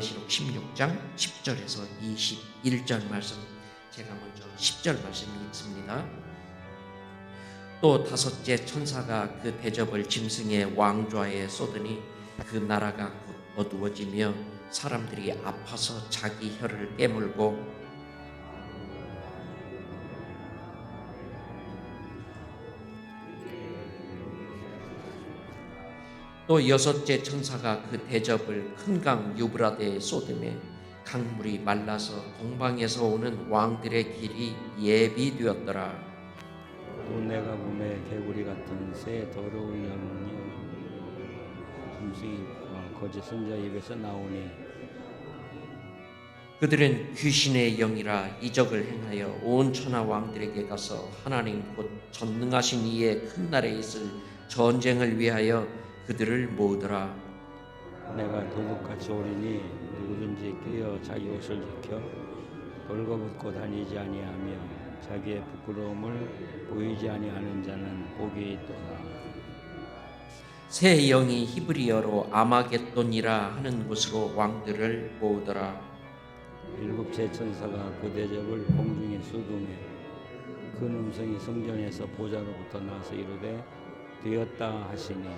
요한계시록 16장 10절에서 21절 말씀, 제가 먼저 10절 말씀 읽습니다. 또 다섯째 천사가 그 대접을 짐승의 왕좌에 쏟으니 그 나라가 곧 어두워지며 사람들이 아파서 자기 혀를 깨물고 또 여섯째 천사가 그 대접을 큰 강 유브라데에 쏟으매 강물이 말라서 동방에서 오는 왕들의 길이 예비되었더라. 또 내가 몸에 개구리 같은 새 더러운 영이 짐승이 거짓 선자 입에서 나오니 그들은 귀신의 영이라 이적을 행하여 온 천하 왕들에게 가서 하나님 곧 전능하신 이의 큰 날에 있을 전쟁을 위하여 그들을 모으더라. 내가 도둑같이 오리니 누구든지 깨어 자기 옷을 지켜 벌거벗고 다니지 아니하며 자기의 부끄러움을 보이지 아니하는 자는 복이 있도다. 새 영이 히브리어로 아마겟돈이라 하는 곳으로 왕들을 모으더라. 일곱째 천사가 그 대접을 공중에 쏟으며 그 음성이 성전에서 보좌로부터 나서 이르되 되었다 하시니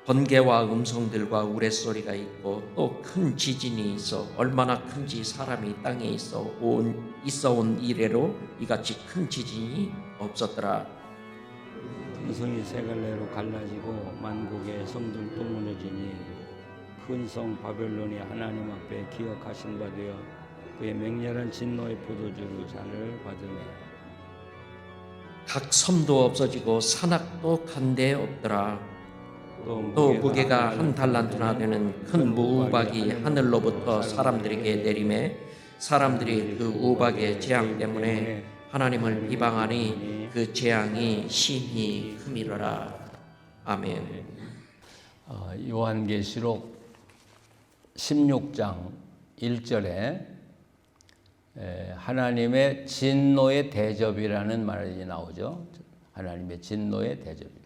번개와 음성들과 우레소리가 있고 또 큰 지진이 있어 얼마나 큰지 사람이 땅에 있어 온 이래로 이같이 큰 지진이 없었더라. 성이 세 갈래로 갈라지고 만국의 성들도 무너지니 큰 성 바벨론이 하나님 앞에 기억하신 바 되어 그의 맹렬한 진노의 포도주로 잔을 받으며 각 섬도 없어지고 산악도 간데 없더라. 또 무게가 한 달란트나 되는 큰 무우박이 하늘로부터 사람들에게 내리매 사람들이 그 우박의 재앙 때문에 하나님을 비방하니 그 재앙이 심히 크미러라. 아멘. 요한계시록 16장 1절에 하나님의 진노의 대접이라는 말이 나오죠. 하나님의 진노의 대접이다.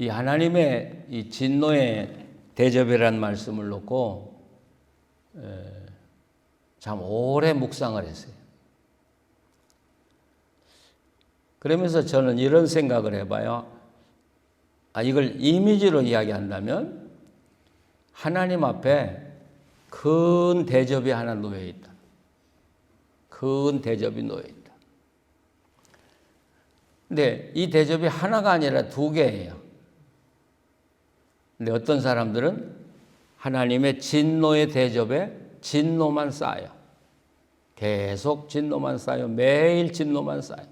이 하나님의 이 진노의 대접이라는 말씀을 놓고 참 오래 묵상을 했어요. 그러면서 저는 이런 생각을 해봐요. 이걸 이미지로 이야기한다면 하나님 앞에 큰 대접이 하나 놓여 있다. 큰 대접이 놓여 있다. 근데 이 대접이 하나가 아니라 두 개예요. 근데 어떤 사람들은 하나님의 진노의 대접에 진노만 쌓아요. 계속 진노만 쌓아요. 매일 진노만 쌓아요.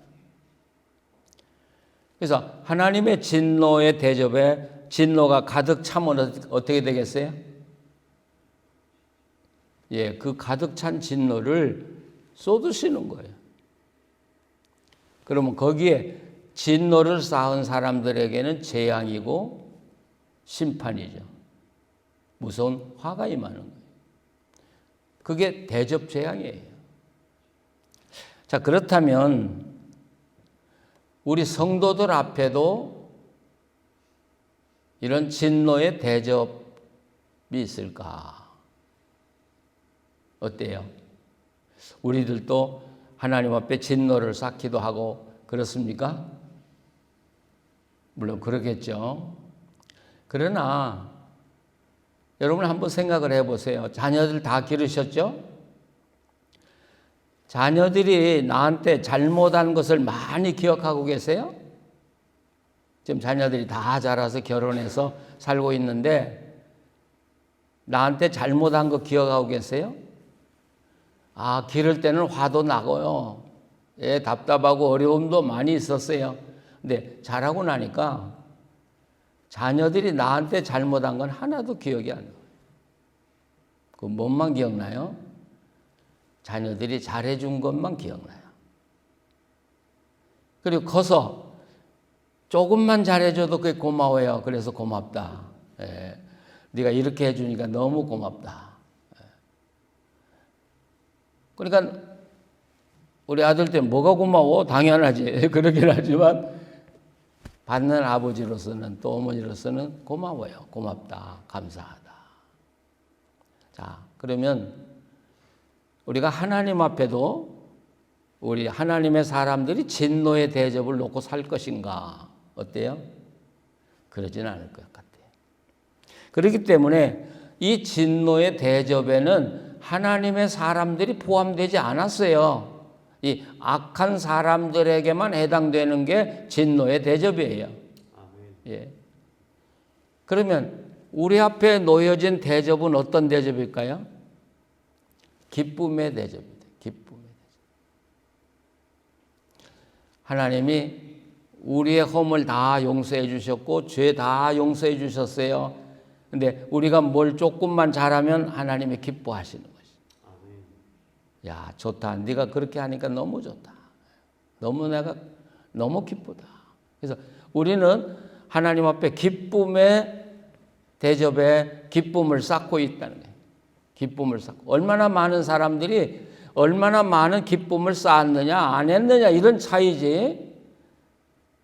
그래서 하나님의 진노의 대접에 진노가 가득 차면 어떻게 되겠어요? 그 가득 찬 진노를 쏟으시는 거예요. 그러면 거기에 진노를 쌓은 사람들에게는 재앙이고 심판이죠. 무서운 화가 임하는 거예요. 그게 대접 재앙이에요. 자, 그렇다면 우리 성도들 앞에도 이런 진노의 대접이 있을까? 어때요? 우리들도 하나님 앞에 진노를 쌓기도 하고 그렇습니까? 물론 그러겠죠. 그러나 여러분 한번 생각을 해보세요. 자녀들 다 기르셨죠? 자녀들이 나한테 잘못한 것을 많이 기억하고 계세요? 지금 자녀들이 다 자라서 결혼해서 살고 있는데 나한테 잘못한 거 기억하고 계세요? 기를 때는 화도 나고요. 답답하고 어려움도 많이 있었어요. 근데 자라고 나니까 자녀들이 나한테 잘못한 건 하나도 기억이 안 나요. 그 뭔만 기억나요? 자녀들이 잘해준 것만 기억나요. 그리고 커서 조금만 잘해줘도 그게 고마워요. 그래서 고맙다. 네가 이렇게 해주니까 너무 고맙다. 그러니까 우리 아들 때 뭐가 고마워? 당연하지. 그러긴 하지만 받는 아버지로서는 또 어머니로서는 고마워요. 고맙다. 감사하다. 자, 그러면 우리가 하나님 앞에도 우리 하나님의 사람들이 진노의 대접을 놓고 살 것인가? 어때요? 그러진 않을 것 같아요. 그렇기 때문에 이 진노의 대접에는 하나님의 사람들이 포함되지 않았어요. 이 악한 사람들에게만 해당되는 게 진노의 대접이에요. 예. 그러면 우리 앞에 놓여진 대접은 어떤 대접일까요? 기쁨의 대접입니다. 기쁨의 대접. 하나님이 우리의 허물 다 용서해 주셨고 죄 다 용서해 주셨어요. 근데 우리가 뭘 조금만 잘하면 하나님이 기뻐하시는 것이. 야, 좋다. 네가 그렇게 하니까 너무 좋다. 내가 너무 기쁘다. 그래서 우리는 하나님 앞에 기쁨의 대접에 기쁨을 쌓고 있다는 거예요. 기쁨을 쌓고. 얼마나 많은 사람들이 얼마나 많은 기쁨을 쌓았느냐 안 했느냐 이런 차이지.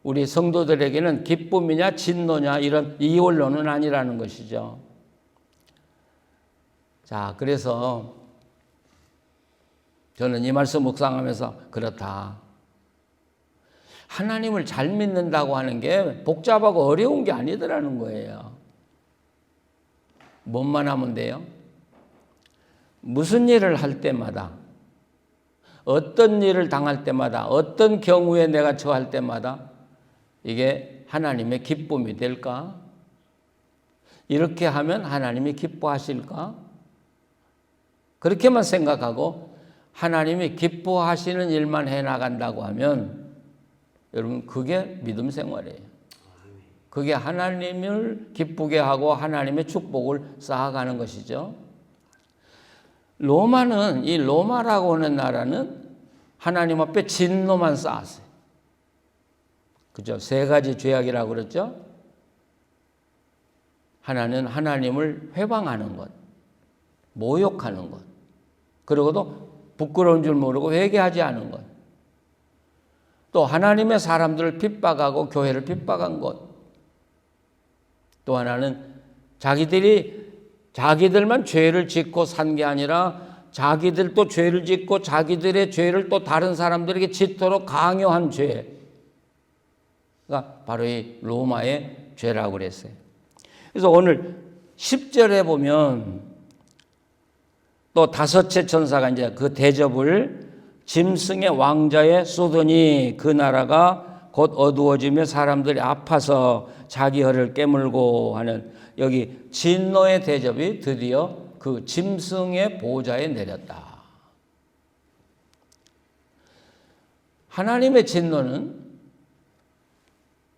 우리 성도들에게는 기쁨이냐 진노냐 이런 이원론은 아니라는 것이죠. 자, 그래서 저는 이 말씀 묵상하면서 그렇다. 하나님을 잘 믿는다고 하는 게 복잡하고 어려운 게 아니더라는 거예요. 뭔만 하면 돼요? 무슨 일을 할 때마다, 어떤 일을 당할 때마다, 어떤 경우에 내가 처할 때마다 이게 하나님의 기쁨이 될까? 이렇게 하면 하나님이 기뻐하실까? 그렇게만 생각하고 하나님이 기뻐하시는 일만 해나간다고 하면 여러분 그게 믿음 생활이에요. 그게 하나님을 기쁘게 하고 하나님의 축복을 쌓아가는 것이죠. 로마는 이 로마라고 하는 나라는 하나님 앞에 진노만 쌓았어요. 그죠? 세 가지 죄악이라고 그랬죠? 하나는 하나님을 회방하는 것, 모욕하는 것, 그리고도 부끄러운 줄 모르고 회개하지 않은 것, 또 하나님의 사람들을 핍박하고 교회를 핍박한 것, 또 하나는 자기들만 죄를 짓고 산 게 아니라 자기들도 죄를 짓고 자기들의 죄를 또 다른 사람들에게 짓도록 강요한 죄가 바로 이 로마의 죄라고 그랬어요. 그래서 오늘 10절에 보면 또 다섯째 천사가 이제 그 대접을 짐승의 왕자에 쏟으니 그 나라가 곧 어두워지며 사람들이 아파서 자기 혀를 깨물고 하는 여기 진노의 대접이 드디어 그 짐승의 보좌에 내렸다. 하나님의 진노는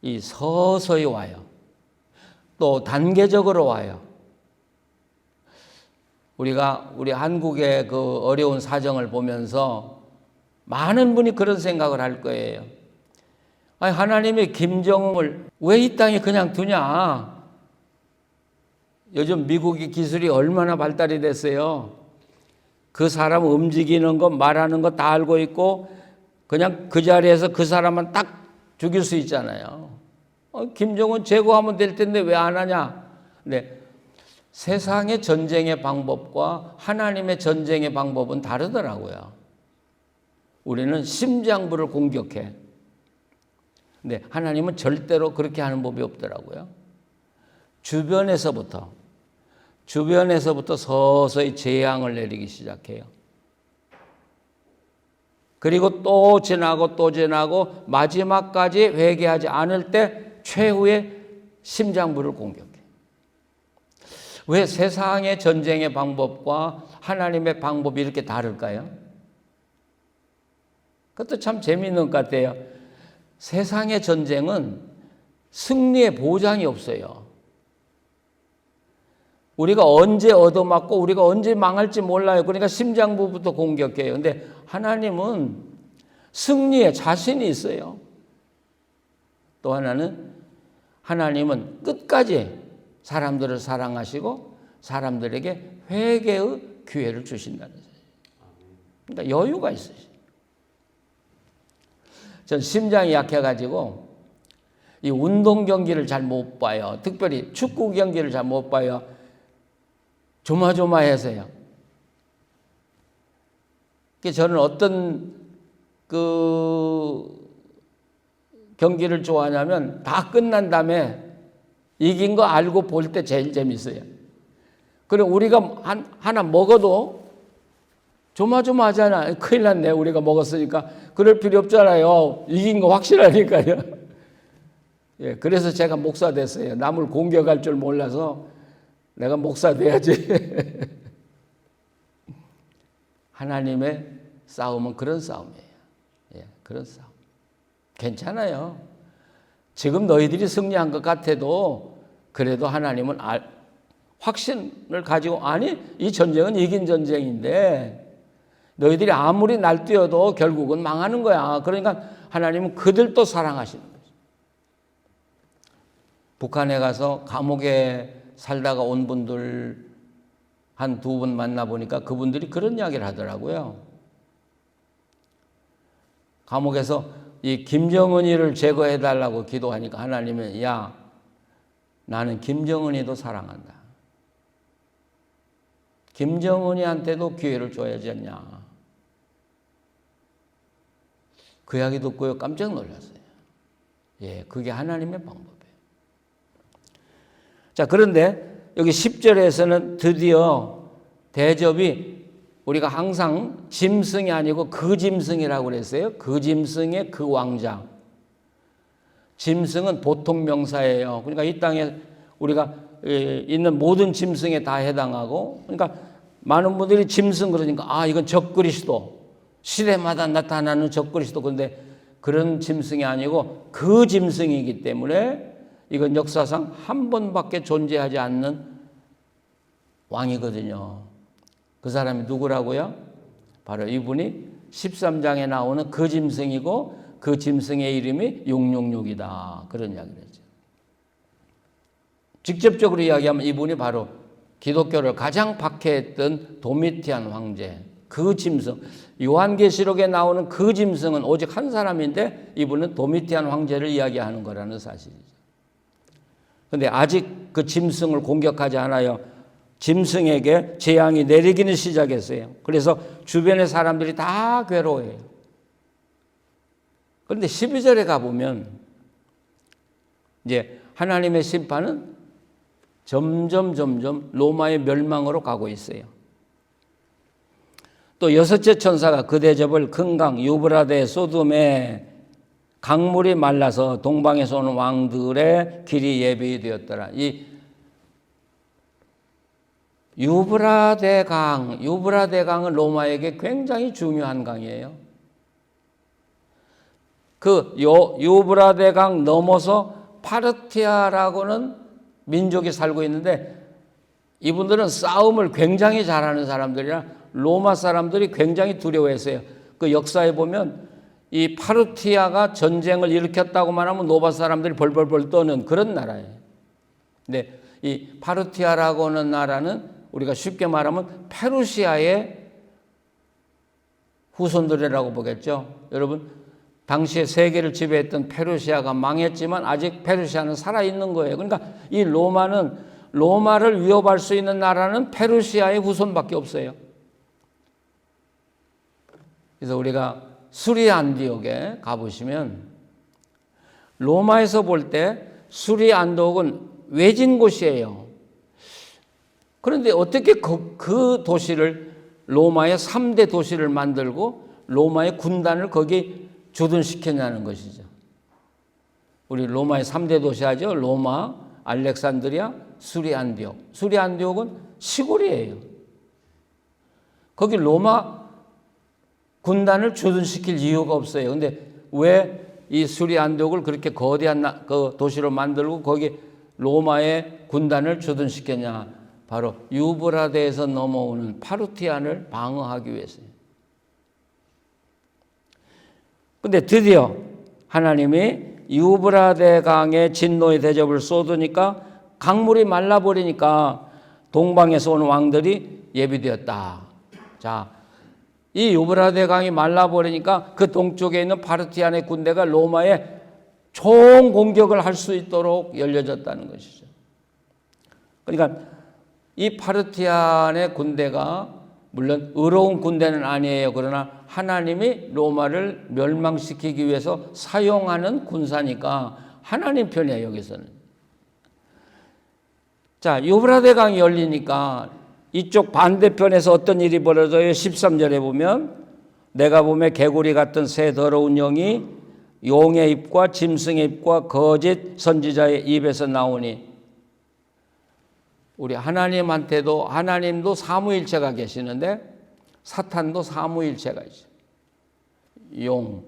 이 서서히 와요. 또 단계적으로 와요. 우리가 우리 한국의 그 어려운 사정을 보면서 많은 분이 그런 생각을 할 거예요. 아니, 하나님이 김정은을 왜 이 땅에 그냥 두냐? 요즘 미국의 기술이 얼마나 발달이 됐어요. 그 사람 움직이는 것, 말하는 것 다 알고 있고 그냥 그 자리에서 그 사람만 딱 죽일 수 있잖아요. 김정은 제거하면 될 텐데 왜 안 하냐? 네. 세상의 전쟁의 방법과 하나님의 전쟁의 방법은 다르더라고요. 우리는 심장부를 공격해. 근데 하나님은 절대로 그렇게 하는 법이 없더라고요. 주변에서부터 서서히 재앙을 내리기 시작해요. 그리고 또 지나고 마지막까지 회개하지 않을 때 최후의 심장부를 공격해. 왜 세상의 전쟁의 방법과 하나님의 방법이 이렇게 다를까요? 그것도 참 재미있는 것 같아요. 세상의 전쟁은 승리의 보장이 없어요. 우리가 언제 얻어맞고 우리가 언제 망할지 몰라요. 그러니까 심장부부터 공격해요. 근데 하나님은 승리에 자신이 있어요. 또 하나는 하나님은 끝까지 사람들을 사랑하시고 사람들에게 회개의 기회를 주신다는 거예요. 그러니까 여유가 있어요. 전 심장이 약해가지고 이 운동 경기를 잘 못 봐요. 특별히 축구 경기를 잘 못 봐요. 조마조마해서요. 저는 어떤 경기를 좋아하냐면 다 끝난 다음에 이긴 거 알고 볼 때 제일 재밌어요. 그리고 우리가 하나 먹어도 조마조마하잖아. 큰일 났네. 우리가 먹었으니까. 그럴 필요 없잖아요. 이긴 거 확실하니까요. 예, 그래서 제가 목사 됐어요. 남을 공격할 줄 몰라서 내가 목사 돼야지. 하나님의 싸움은 그런 싸움이에요. 예, 그런 싸움. 괜찮아요. 지금 너희들이 승리한 것 같아도 그래도 하나님은 확신을 가지고 아니 이 전쟁은 이긴 전쟁인데 너희들이 아무리 날뛰어도 결국은 망하는 거야. 그러니까 하나님은 그들도 사랑하시는 거죠. 북한에 가서 감옥에 살다가 온 분들 한 두 분 만나보니까 그분들이 그런 이야기를 하더라고요. 감옥에서 이 김정은이를 제거해달라고 기도하니까 하나님은 야 나는 김정은이도 사랑한다. 김정은이한테도 기회를 줘야지 않냐. 그 이야기 듣고요 깜짝 놀랐어요. 예, 그게 하나님의 방법이에요. 자, 그런데 여기 10절에서는 드디어 대접이 우리가 항상 짐승이 아니고 그 짐승이라고 그랬어요. 그 짐승의 그 왕자. 짐승은 보통 명사예요. 그러니까 이 땅에 우리가 있는 모든 짐승에 다 해당하고, 그러니까 많은 분들이 짐승 그러니까 아 이건 적그리스도, 시대마다 나타나는 적그리스도. 그런데 그런 짐승이 아니고 그 짐승이기 때문에 이건 역사상 한 번밖에 존재하지 않는 왕이거든요. 그 사람이 누구라고요? 바로 이분이 13장에 나오는 그 짐승이고 그 짐승의 이름이 666이다. 그런 이야기를 했죠. 직접적으로 이야기하면 이분이 바로 기독교를 가장 박해했던 도미티안 황제, 그 짐승. 요한계시록에 나오는 그 짐승은 오직 한 사람인데 이분은 도미티안 황제를 이야기하는 거라는 사실이죠. 그런데 아직 그 짐승을 공격하지 않아요. 짐승에게 재앙이 내리기는 시작했어요. 그래서 주변의 사람들이 다 괴로워해요. 그런데 12절에 가보면 이제 하나님의 심판은 점점 로마의 멸망으로 가고 있어요. 또 여섯째 천사가 그 대접을 큰 강 유브라데 소돔에 강물이 말라서 동방에서 오는 왕들의 길이 예비되었더라. 이 유브라데 강은 로마에게 굉장히 중요한 강이에요. 그 유브라데 강 넘어서 파르티아라고는 민족이 살고 있는데 이분들은 싸움을 굉장히 잘하는 사람들이라 로마 사람들이 굉장히 두려워했어요. 그 역사에 보면 이 파르티아가 전쟁을 일으켰다고만 하면 노바 사람들이 벌벌벌 떠는 그런 나라예요. 근데 이 파르티아라고 하는 나라는 우리가 쉽게 말하면 페르시아의 후손들이라고 보겠죠. 여러분, 당시에 세계를 지배했던 페르시아가 망했지만 아직 페르시아는 살아있는 거예요. 그러니까 이 로마를 위협할 수 있는 나라는 페르시아의 후손밖에 없어요. 그래서 우리가 수리아 안디옥에 가보시면 로마에서 볼 때 수리아 안디옥은 외진 곳이에요. 그런데 어떻게 그 도시를 로마의 3대 도시를 만들고 로마의 군단을 거기 주둔시켰냐는 것이죠. 우리 로마의 3대 도시 하죠. 로마, 알렉산드리아, 수리아 안디옥. 수리아 안디옥은 시골이에요. 거기 로마 군단을 주둔시킬 이유가 없어요. 근데 왜 이 수리아 안디옥을 그렇게 거대한 그 도시로 만들고 거기 로마의 군단을 주둔시켰냐? 바로 유브라데에서 넘어오는 파르티안을 방어하기 위해서요. 근데 드디어 하나님이 유브라데 강에 진노의 대접을 쏟으니까 강물이 말라버리니까 동방에서 온 왕들이 예비되었다. 자, 이 유브라데 강이 말라버리니까 그 동쪽에 있는 파르티안의 군대가 로마에 총 공격을 할 수 있도록 열려졌다는 것이죠. 그러니까 이 파르티안의 군대가 물론 의로운 군대는 아니에요. 그러나 하나님이 로마를 멸망시키기 위해서 사용하는 군사니까 하나님 편이에요, 여기서는. 자, 유브라데 강이 열리니까 이쪽 반대편에서 어떤 일이 벌어져요? 13절에 보면 내가 보면 개구리 같은 새 더러운 영이 용의 입과 짐승의 입과 거짓 선지자의 입에서 나오니, 우리 하나님한테도 하나님도 삼위일체가 계시는데 사탄도 삼위일체가 있어요. 용,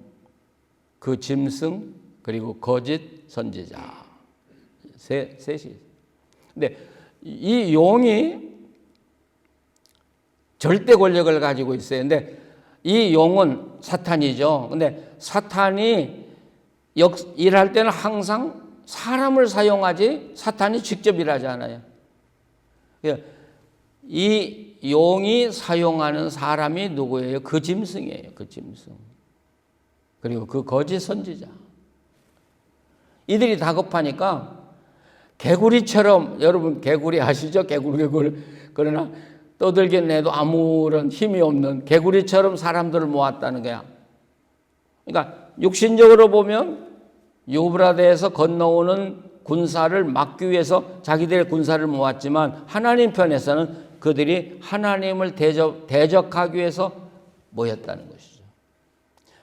그 짐승, 그리고 거짓 선지자. 셋이. 근데 이 용이 절대 권력을 가지고 있어요. 근데 이 용은 사탄이죠. 근데 사탄이 일할 때는 항상 사람을 사용하지 사탄이 직접 일하지 않아요. 이 용이 사용하는 사람이 누구예요? 그 짐승이에요. 그 짐승. 그리고 그 거짓 선지자. 이들이 다급하니까 개구리처럼, 여러분 개구리 아시죠? 개구리. 그러나 떠들게 내도 아무런 힘이 없는 개구리처럼 사람들을 모았다는 거야. 그러니까 육신적으로 보면 유브라데에서 건너오는 군사를 막기 위해서 자기들의 군사를 모았지만 하나님 편에서는 그들이 하나님을 대적하기 위해서 모였다는 것이죠.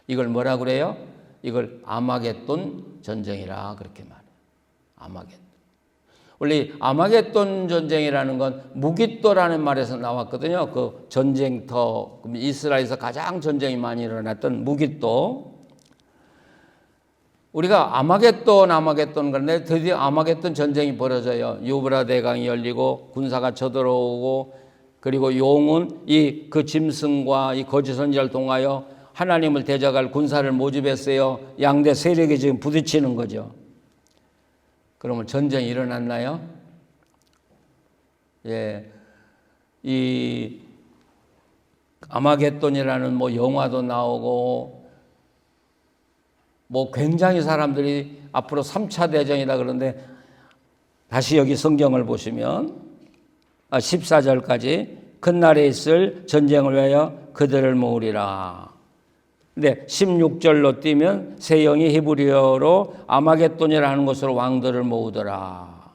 이걸 뭐라 그래요? 이걸 아마겟돈 전쟁이라 그렇게 말해요. 아마겟돈. 원래 아마겟돈 전쟁이라는 건 무깃도라는 말에서 나왔거든요. 그 전쟁터, 이스라엘에서 가장 전쟁이 많이 일어났던 무깃도. 우리가 아마겟돈 그런데 드디어 아마겟돈 전쟁이 벌어져요. 유브라데 강이 열리고 군사가 쳐들어오고, 그리고 용은 그 짐승과 이 거짓 선지자를 통하여 하나님을 대적할 군사를 모집했어요. 양대 세력이 지금 부딪히는 거죠. 그러면 전쟁이 일어났나요? 예. 이 아마겟돈이라는 영화도 나오고, 굉장히 사람들이 앞으로 3차 대전이다 그러는데, 다시 여기 성경을 보시면 14절까지 큰 날에 있을 전쟁을 위하여 그들을 모으리라. 근데 16절로 뛰면 새 영이 히브리어로 아마겟돈이라는 곳으로 왕들을 모으더라.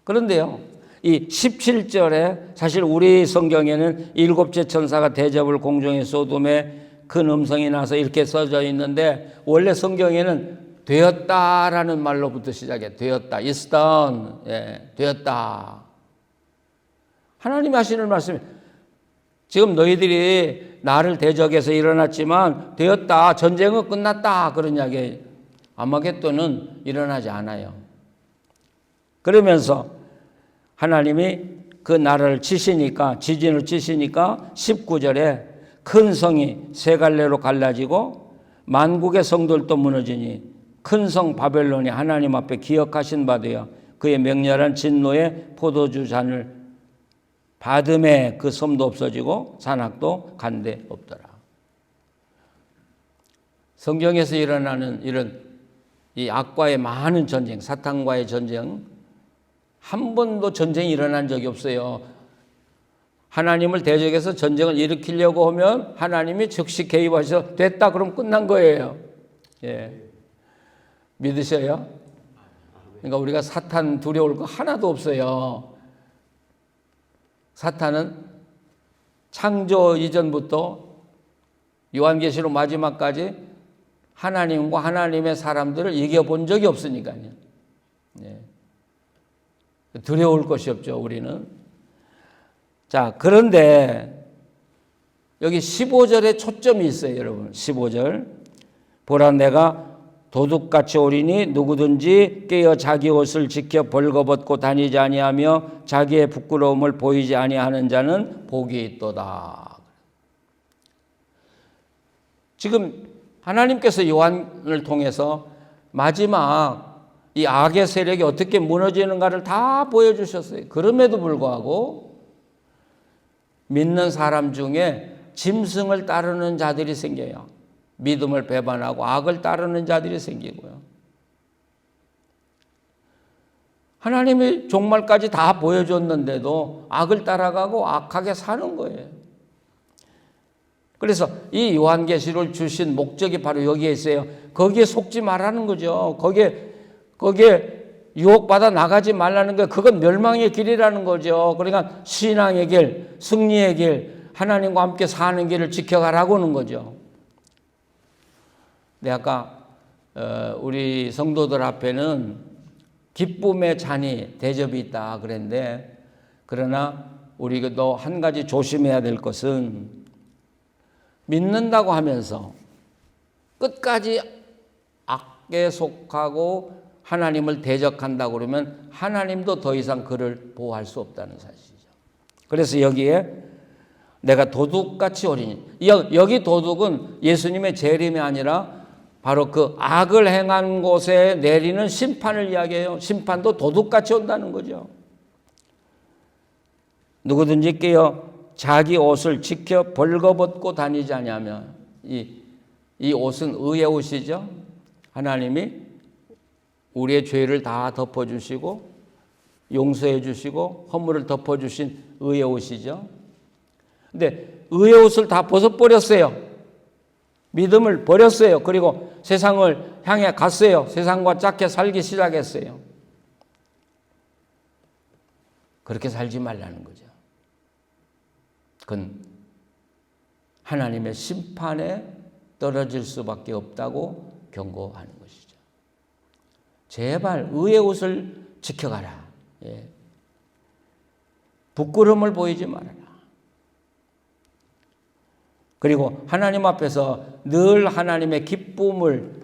그런데요, 이 17절에 사실 우리 성경에는 일곱째 천사가 대접을 공중에 쏟음에 큰 음성이 나서 이렇게 써져 있는데, 원래 성경에는 되었다라는 말로부터 시작해. 되었다. It's done. 예, 되었다. 하나님이 하시는 말씀이, 지금 너희들이 나를 대적해서 일어났지만 되었다. 전쟁은 끝났다. 그런 이야기예요. 아마겟돈은 일어나지 않아요. 그러면서 하나님이 그 나라를 치시니까, 지진을 치시니까 19절에 큰 성이 세 갈래로 갈라지고 만국의 성들도 무너지니 큰 성 바벨론이 하나님 앞에 기억하신 바 되어 그의 맹렬한 진노의 포도주 잔을 받음에 그 섬도 없어지고 산악도 간데 없더라. 성경에서 일어나는 이런 이 악과의 많은 전쟁, 사탄과의 전쟁, 한 번도 전쟁이 일어난 적이 없어요. 하나님을 대적해서 전쟁을 일으키려고 하면 하나님이 즉시 개입하셔서 됐다 그럼 끝난 거예요. 예. 믿으셔요? 그러니까 우리가 사탄 두려울 거 하나도 없어요. 사탄은 창조 이전부터 요한계시록 마지막까지 하나님과 하나님의 사람들을 이겨본 적이 없으니까요. 예. 두려울 것이 없죠, 우리는. 자, 그런데 여기 15절에 초점이 있어요, 여러분. 15절. 보라, 내가 도둑같이 오리니 누구든지 깨어 자기 옷을 지켜 벌거벗고 다니지 아니하며 자기의 부끄러움을 보이지 아니하는 자는 복이 있도다. 지금 하나님께서 요한을 통해서 마지막 이 악의 세력이 어떻게 무너지는가를 다 보여주셨어요. 그럼에도 불구하고 믿는 사람 중에 짐승을 따르는 자들이 생겨요. 믿음을 배반하고 악을 따르는 자들이 생기고요. 하나님이 종말까지 다 보여줬는데도 악을 따라가고 악하게 사는 거예요. 그래서 이 요한계시를 주신 목적이 바로 여기에 있어요. 거기에 속지 말라는 거죠. 거기에 유혹받아 나가지 말라는 거예요. 그건 멸망의 길이라는 거죠. 그러니까 신앙의 길, 승리의 길, 하나님과 함께 사는 길을 지켜가라고 하는 거죠. 네, 아까 우리 성도들 앞에는 기쁨의 잔이 대접이 있다 그랬는데, 그러나 우리도 한 가지 조심해야 될 것은 믿는다고 하면서 끝까지 악에 속하고 하나님을 대적한다고 그러면 하나님도 더 이상 그를 보호할 수 없다는 사실이죠. 그래서 여기에 내가 도둑같이 어린이, 여기 도둑은 예수님의 재림이 아니라 바로 그 악을 행한 곳에 내리는 심판을 이야기해요. 심판도 도둑같이 온다는 거죠. 누구든지 깨어 자기 옷을 지켜 벌거벗고 다니지 아니하면, 이 옷은 의의 옷이죠. 하나님이 우리의 죄를 다 덮어주시고 용서해 주시고 허물을 덮어주신 의의 옷이죠. 근데 의의 옷을 다 벗어버렸어요. 믿음을 버렸어요. 그리고 세상을 향해 갔어요. 세상과 짝게 살기 시작했어요. 그렇게 살지 말라는 거죠. 그건 하나님의 심판에 떨어질 수밖에 없다고 경고하는 것이죠. 제발 의의 옷을 지켜가라. 예. 부끄러움을 보이지 말아라. 그리고 하나님 앞에서 늘 하나님의 기쁨을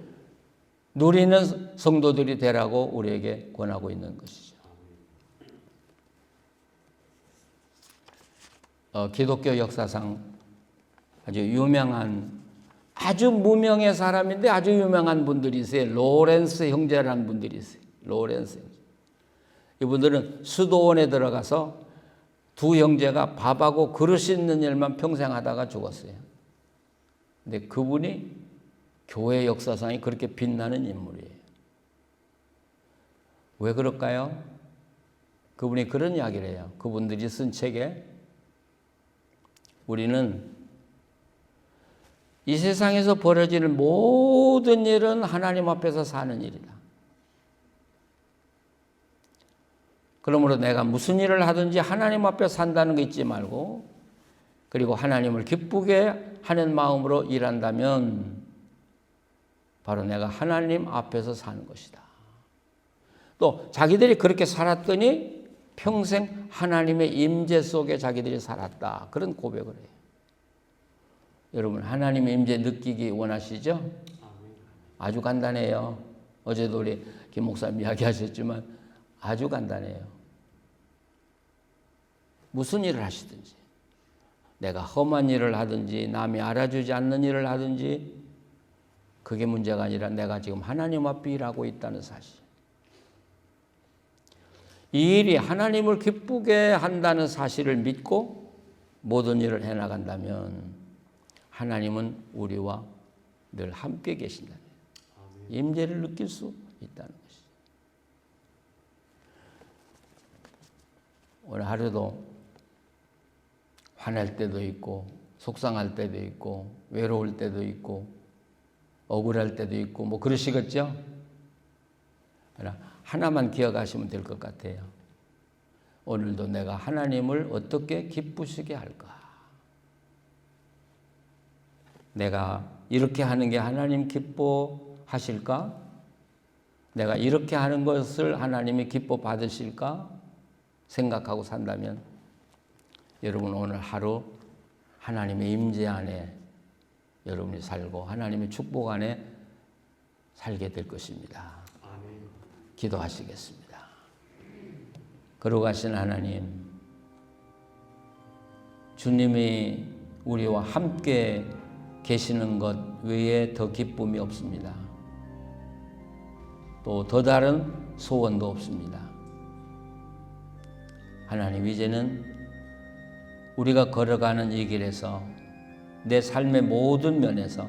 누리는 성도들이 되라고 우리에게 권하고 있는 것이죠. 기독교 역사상 아주 유명한, 아주 무명의 사람인데 아주 유명한 분들이 있어요. 로렌스 형제라는 분들이 있어요. 로렌스 형제. 이분들은 수도원에 들어가서 두 형제가 밥하고 그릇 씻는 일만 평생 하다가 죽었어요. 근데 그분이 교회 역사상에 그렇게 빛나는 인물이에요. 왜 그럴까요? 그분이 그런 이야기를 해요. 그분들이 쓴 책에 우리는 이 세상에서 벌어지는 모든 일은 하나님 앞에서 사는 일이다. 그러므로 내가 무슨 일을 하든지 하나님 앞에 산다는 거 잊지 말고, 그리고 하나님을 기쁘게 하는 마음으로 일한다면 바로 내가 하나님 앞에서 사는 것이다. 또 자기들이 그렇게 살았더니 평생 하나님의 임재 속에 자기들이 살았다. 그런 고백을 해요. 여러분, 하나님의 임재 느끼기 원하시죠? 아주 간단해요. 어제도 우리 김 목사님 이야기하셨지만 아주 간단해요. 무슨 일을 하시든지, 내가 험한 일을 하든지 남이 알아주지 않는 일을 하든지 그게 문제가 아니라 내가 지금 하나님 앞에 일하고 있다는 사실. 이 일이 하나님을 기쁘게 한다는 사실을 믿고 모든 일을 해나간다면 하나님은 우리와 늘 함께 계신다. 임재를 느낄 수 있다는 것이죠. 오늘 하루도 화낼 때도 있고 속상할 때도 있고 외로울 때도 있고 억울할 때도 있고 뭐 그러시겠죠? 하나만 기억하시면 될 것 같아요. 오늘도 내가 하나님을 어떻게 기쁘시게 할까? 내가 이렇게 하는 게 하나님 기뻐하실까? 내가 이렇게 하는 것을 하나님이 기뻐 받으실까? 생각하고 산다면 여러분 오늘 하루 하나님의 임재 안에 여러분이 살고 하나님의 축복 안에 살게 될 것입니다. 기도하시겠습니다. 거룩하신 하나님, 주님이 우리와 함께 계시는 것 외에 더 기쁨이 없습니다. 또 더 다른 소원도 없습니다. 하나님, 이제는 우리가 걸어가는 이 길에서 내 삶의 모든 면에서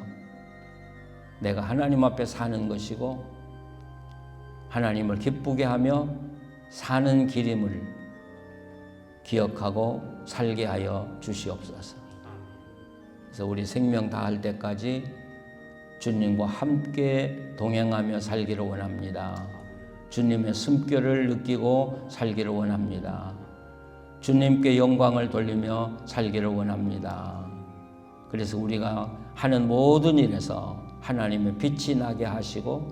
내가 하나님 앞에 사는 것이고 하나님을 기쁘게 하며 사는 길임을 기억하고 살게 하여 주시옵소서. 그래서 우리 생명 다할 때까지 주님과 함께 동행하며 살기를 원합니다. 주님의 숨결을 느끼고 살기를 원합니다. 주님께 영광을 돌리며 살기를 원합니다. 그래서 우리가 하는 모든 일에서 하나님의 빛이 나게 하시고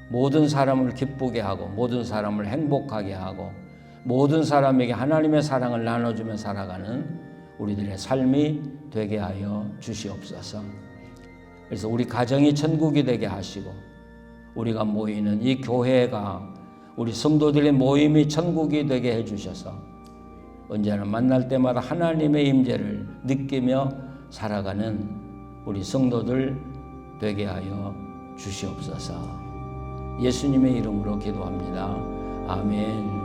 모든 사람을 기쁘게 하고 모든 사람을 행복하게 하고 모든 사람에게 하나님의 사랑을 나눠주며 살아가는 우리들의 삶이 되게 하여 주시옵소서. 그래서 우리 가정이 천국이 되게 하시고 우리가 모이는 이 교회가 우리 성도들의 모임이 천국이 되게 해주셔서 언제나 만날 때마다 하나님의 임재를 느끼며 살아가는 우리 성도들 되게 하여 주시옵소서. 예수님의 이름으로 기도합니다. 아멘.